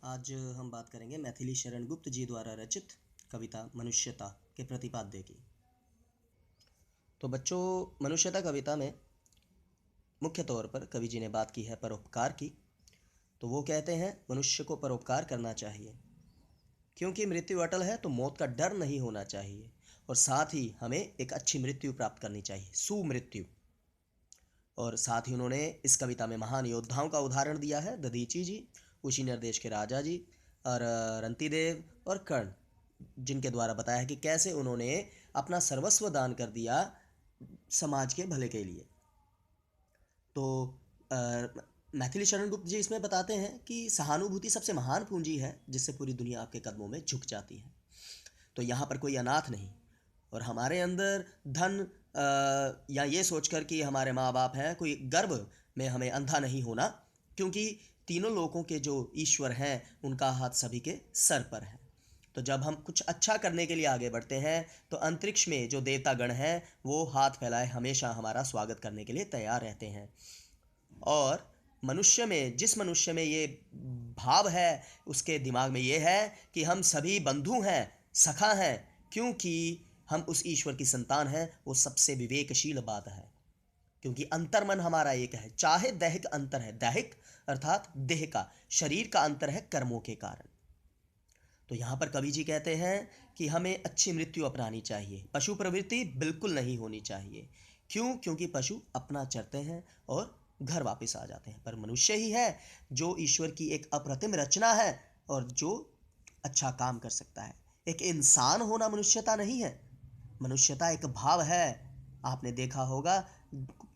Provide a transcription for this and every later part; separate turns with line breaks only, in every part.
आज हम बात करेंगे मैथिली शरण गुप्त जी द्वारा रचित कविता मनुष्यता के प्रतिपाद्य की। तो बच्चों, मनुष्यता कविता में मुख्य तौर पर कवि जी ने बात की है परोपकार की। तो वो कहते हैं मनुष्य को परोपकार करना चाहिए, क्योंकि मृत्यु अटल है तो मौत का डर नहीं होना चाहिए, और साथ ही हमें एक अच्छी मृत्यु प्राप्त करनी चाहिए, सुमृत्यु। और साथ ही उन्होंने इस कविता में महान योद्धाओं का उदाहरण दिया है, दधीची जी, उसी निर्देश के राजा जी, और रंतिदेव और कर्ण, जिनके द्वारा बताया है कि कैसे उन्होंने अपना सर्वस्व दान कर दिया समाज के भले के लिए। तो मैथिली शरण गुप्त जी इसमें बताते हैं कि सहानुभूति सबसे महान पूंजी है जिससे पूरी दुनिया आपके कदमों में झुक जाती है। तो यहाँ पर कोई अनाथ नहीं, और हमारे अंदर धन या ये सोचकर कि हमारे माँ बाप हैं, कोई गर्व में हमें अंधा नहीं होना, क्योंकि तीनों लोगों के जो ईश्वर हैं उनका हाथ सभी के सर पर है। तो जब हम कुछ अच्छा करने के लिए आगे बढ़ते हैं तो अंतरिक्ष में जो देवता गण हैं वो हाथ फैलाए हमेशा हमारा स्वागत करने के लिए तैयार रहते हैं। और मनुष्य में, जिस मनुष्य में ये भाव है, उसके दिमाग में ये है कि हम सभी बंधु हैं, सखा हैं, क्योंकि हम उस ईश्वर की संतान हैं। वो सबसे विवेकशील बात है, क्योंकि अंतर्मन हमारा एक है, चाहे दैहिक अंतर है, दैहिक अर्थात देह का, शरीर का अंतर है कर्मों के कारण। तो यहाँ पर कवि जी कहते हैं कि हमें अच्छी मृत्यु अपनानी चाहिए, पशु प्रवृत्ति बिल्कुल नहीं होनी चाहिए। क्यों? क्योंकि पशु अपना चरते हैं और घर वापस आ जाते हैं, पर मनुष्य ही है जो ईश्वर की एक अप्रतिम रचना है और जो अच्छा काम कर सकता है। एक इंसान होना मनुष्यता नहीं है, मनुष्यता एक भाव है। आपने देखा होगा,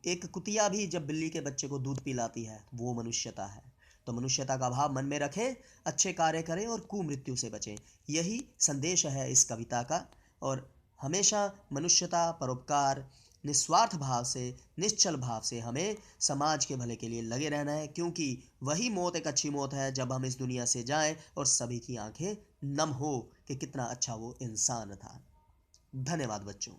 एक कुतिया भी जब बिल्ली के बच्चे को दूध पिलाती है, वो मनुष्यता है। तो मनुष्यता का भाव मन में रखें, अच्छे कार्य करें और कुमृत्यु से बचें। यही संदेश है इस कविता का। और हमेशा मनुष्यता, परोपकार, निस्वार्थ भाव से, निश्चल भाव से हमें समाज के भले के लिए लगे रहना है, क्योंकि वही मौत एक अच्छी मौत है जब हम इस दुनिया से जाएं और सभी की आंखें नम हो कि कितना अच्छा वो इंसान था। धन्यवाद बच्चों।